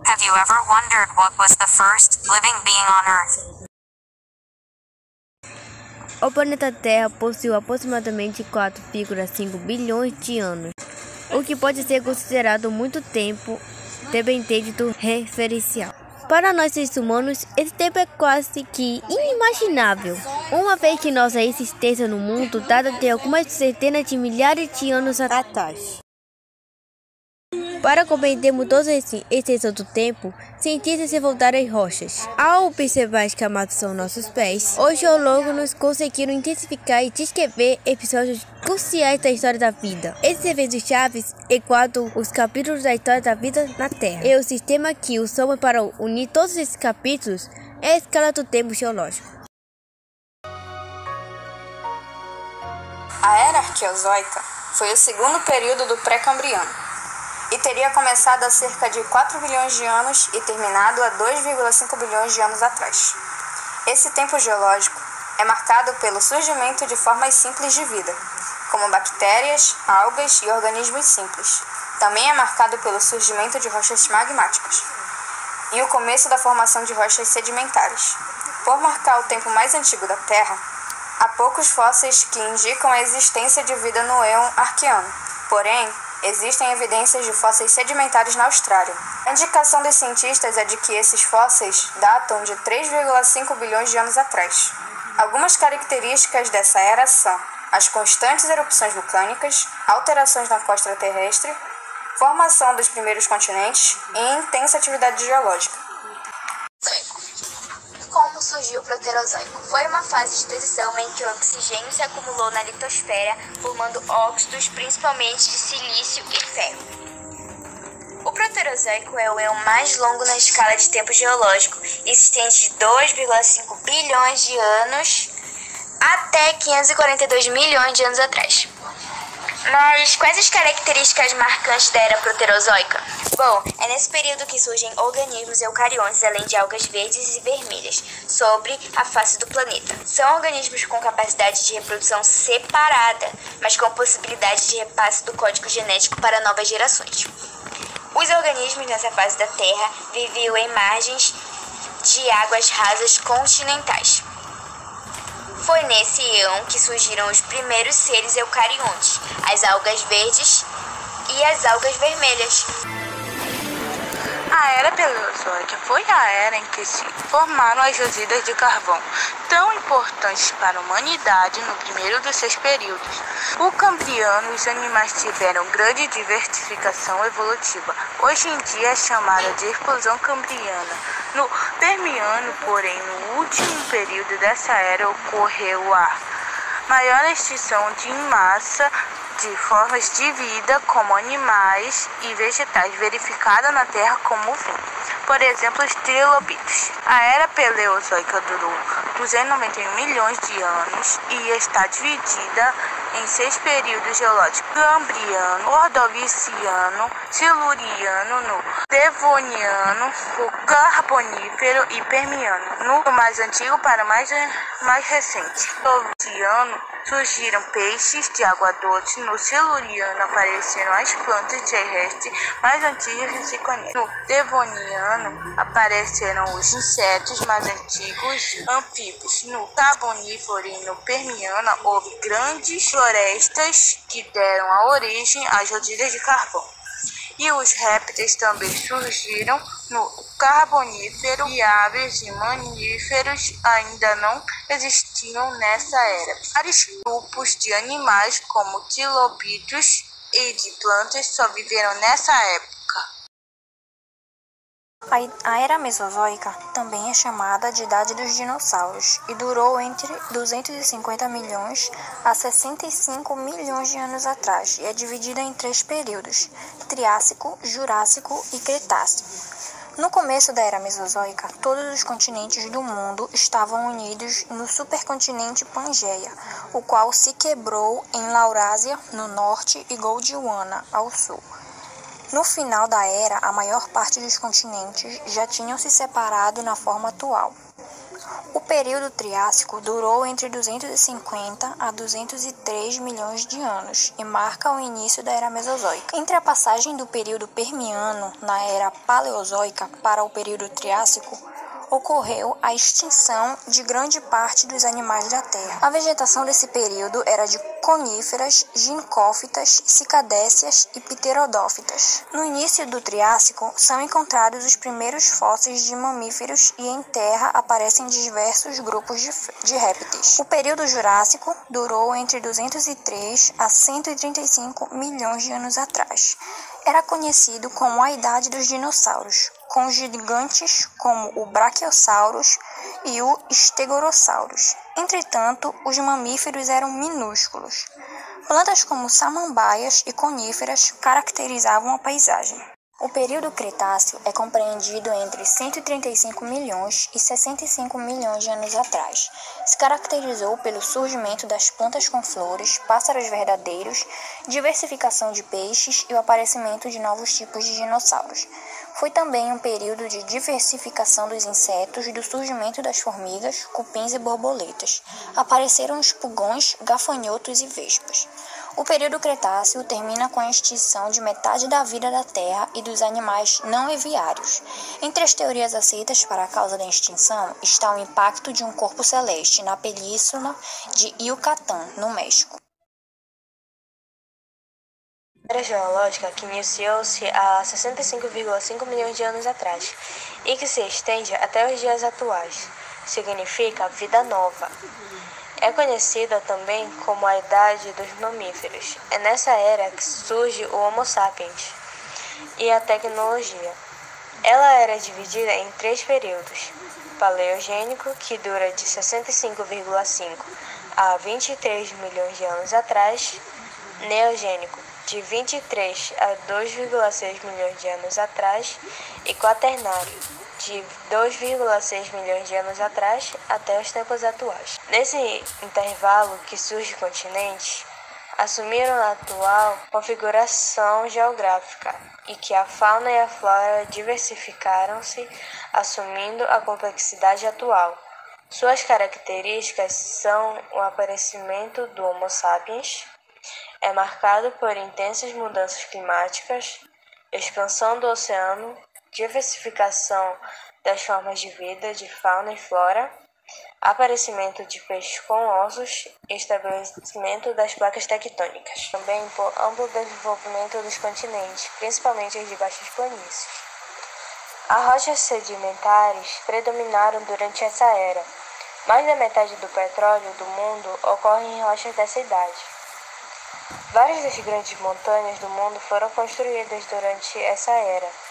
Have you ever wondered what was the first living being on Earth? O planeta Terra possui aproximadamente 4,5 bilhões de anos, o que pode ser considerado muito tempo, dependente do referencial. Para nós seres humanos, esse tempo é quase que inimaginável, uma vez que nossa existência no mundo data de algumas centenas de milhares de anos atrás. Para compreendermos toda essa extensão do tempo, cientistas se voltaram às rochas. Ao observar as camadas são nossos pés, os geólogos conseguiram intensificar e descrever episódios cruciais da história da vida. Esses eventos chaves enquadram os capítulos da história da vida na Terra. E o sistema que usamos para unir todos esses capítulos é a escala do tempo geológico. A Era Arqueozoica foi o segundo período do Pré-Cambriano e teria começado há cerca de 4 bilhões de anos e terminado há 2,5 bilhões de anos atrás. Esse tempo geológico é marcado pelo surgimento de formas simples de vida, como bactérias, algas e organismos simples. Também é marcado pelo surgimento de rochas magmáticas e o começo da formação de rochas sedimentares. Por marcar o tempo mais antigo da Terra, há poucos fósseis que indicam a existência de vida no Éon Arqueano. Porém, existem evidências de fósseis sedimentares na Austrália. A indicação dos cientistas é de que esses fósseis datam de 3,5 bilhões de anos atrás. Algumas características dessa era são as constantes erupções vulcânicas, alterações na crosta terrestre, formação dos primeiros continentes e intensa atividade geológica. Como surgiu o Proterozoico? Foi uma fase de transição em que o oxigênio se acumulou na litosfera, formando óxidos, principalmente de silício e ferro. O Proterozoico é o éon mais longo na escala de tempo geológico e se estende de 2,5 bilhões de anos até 542 milhões de anos atrás. Mas quais as características marcantes da era proterozoica? Bom, é nesse período que surgem organismos eucariontes, além de algas verdes e vermelhas, sobre a face do planeta. São organismos com capacidade de reprodução separada, mas com possibilidade de repasse do código genético para novas gerações. Os organismos nessa fase da Terra viviam em margens de águas rasas continentais. Foi nesse éon que surgiram os primeiros seres eucariontes, as algas verdes e as algas vermelhas. A Era Paleozoica foi a era em que se formaram as jazidas de carvão, tão importantes para a humanidade no primeiro dos seus períodos. No Cambriano, os animais tiveram grande diversificação evolutiva. Hoje em dia é chamada de explosão cambriana. No Permiano, porém, no último período dessa era ocorreu a maior extinção de massa de formas de vida, como animais e vegetais, verificada na Terra como fim. Por exemplo, os trilobitos. A Era Paleozoica durou 291 milhões de anos e está dividida em 6 períodos geológicos: Cambriano, Ordoviciano, Siluriano, no Devoniano, o Carbonífero e Permiano. No mais antigo para o mais recente. No Ordoviciano surgiram peixes de água doce. No Siluriano apareceram as plantas terrestres mais antigas que se conhecem. No Devoniano apareceram os insetos mais antigos, anfíbios. No Carbonífero e no Permiano houve grandes florestas que deram a origem às jazidas de carvão. E os répteis também surgiram no Carbonífero e aves e mamíferos ainda não existiam nessa era. Vários grupos de animais, como trilobitos e de plantas, só viveram nessa época. A Era Mesozoica também é chamada de Idade dos Dinossauros e durou entre 250 milhões a 65 milhões de anos atrás e é dividida em 3 períodos: Triássico, Jurássico e Cretáceo. No começo da Era Mesozoica, todos os continentes do mundo estavam unidos no supercontinente Pangeia, o qual se quebrou em Laurásia, no norte, e Gondwana, ao sul. No final da era, a maior parte dos continentes já tinham se separado na forma atual. O período Triássico durou entre 250 a 203 milhões de anos e marca o início da Era Mesozoica. Entre a passagem do período Permiano na Era Paleozoica para o período Triássico, ocorreu a extinção de grande parte dos animais da Terra. A vegetação desse período era de coníferas, ginkófitas, cicadécias e pterodófitas. No início do Triássico, são encontrados os primeiros fósseis de mamíferos e em terra aparecem diversos grupos de répteis. O período Jurássico durou entre 203 a 135 milhões de anos atrás. Era conhecido como a Idade dos Dinossauros, com gigantes como o Brachiosaurus e o Stegosaurus. Entretanto, os mamíferos eram minúsculos. Plantas como samambaias e coníferas caracterizavam a paisagem. O período Cretáceo é compreendido entre 135 milhões e 65 milhões de anos atrás. Se caracterizou pelo surgimento das plantas com flores, pássaros verdadeiros, diversificação de peixes e o aparecimento de novos tipos de dinossauros. Foi também um período de diversificação dos insetos e do surgimento das formigas, cupins e borboletas. Apareceram os pulgões, gafanhotos e vespas. O período Cretáceo termina com a extinção de metade da vida da Terra e dos animais não aviários. Entre as teorias aceitas para a causa da extinção está o impacto de um corpo celeste na península de Yucatán, no México. Era geológica que iniciou-se há 65,5 milhões de anos atrás e que se estende até os dias atuais. Significa vida nova. É conhecida também como a Idade dos Mamíferos. É nessa era que surge o Homo sapiens e a tecnologia. Ela era dividida em 3 períodos: Paleogênico, que dura de 65,5 a 23 milhões de anos atrás; Neogênico, de 23 a 2,6 milhões de anos atrás; e Quaternário, de 2,6 milhões de anos atrás até os tempos atuais. Nesse intervalo que surgem continentes, assumiram a atual configuração geográfica e que a fauna e a flora diversificaram-se, assumindo a complexidade atual. Suas características são o aparecimento do Homo sapiens, é marcado por intensas mudanças climáticas, expansão do oceano, diversificação das formas de vida de fauna e flora, aparecimento de peixes com ossos e estabelecimento das placas tectônicas. Também por amplo desenvolvimento dos continentes, principalmente os de baixas planícies. As rochas sedimentares predominaram durante essa era. Mais da metade do petróleo do mundo ocorre em rochas dessa idade. Várias das grandes montanhas do mundo foram construídas durante essa era.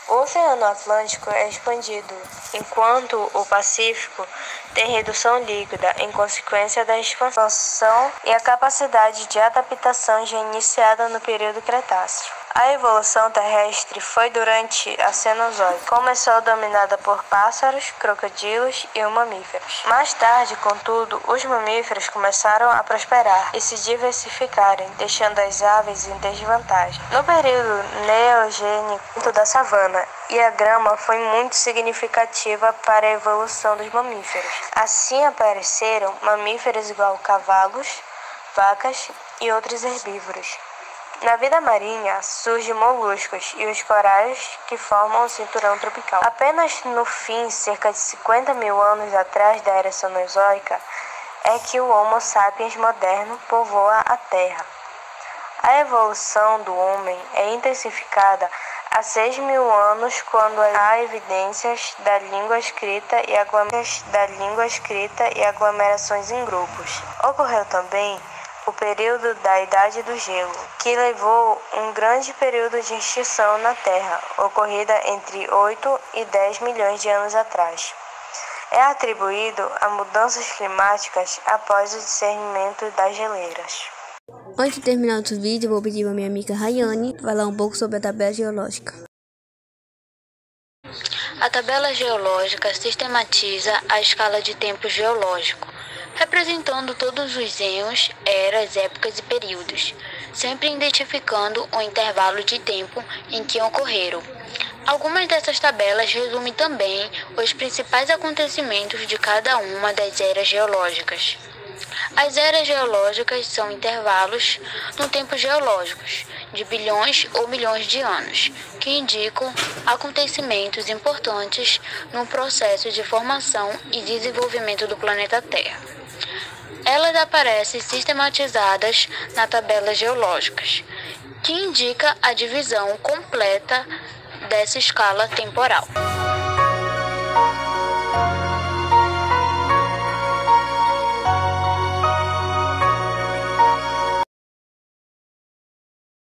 O Oceano Atlântico é expandido, enquanto o Pacífico tem redução líquida em consequência da expansão e a capacidade de adaptação já iniciada no período Cretáceo. A evolução terrestre foi durante a Cenozoico. Começou dominada por pássaros, crocodilos e mamíferos. Mais tarde, contudo, os mamíferos começaram a prosperar e se diversificarem, deixando as aves em desvantagem. No período neogênico da savana, e a grama foi muito significativa para a evolução dos mamíferos. Assim apareceram mamíferos igual cavalos, vacas e outros herbívoros. Na vida marinha, surgem moluscos e os corais que formam o cinturão tropical. Apenas no fim, cerca de 50 mil anos atrás da Era Cenozoica, é que o Homo sapiens moderno povoa a Terra. A evolução do homem é intensificada há 6 mil anos, quando há evidências da língua escrita e aglomerações em grupos. Ocorreu também o período da Idade do Gelo, que levou um grande período de extinção na Terra, ocorrida entre 8 e 10 milhões de anos atrás. É atribuído a mudanças climáticas após o discernimento das geleiras. Antes de terminar outro vídeo, vou pedir para minha amiga Rayane falar um pouco sobre a tabela geológica. A tabela geológica sistematiza a escala de tempo geológico, representando todos os eons, eras, épocas e períodos, sempre identificando o intervalo de tempo em que ocorreram. Algumas dessas tabelas resumem também os principais acontecimentos de cada uma das eras geológicas. As eras geológicas são intervalos no tempo geológicos de bilhões ou milhões de anos, que indicam acontecimentos importantes no processo de formação e desenvolvimento do planeta Terra. Elas aparecem sistematizadas na tabela geológicas, que indica a divisão completa dessa escala temporal.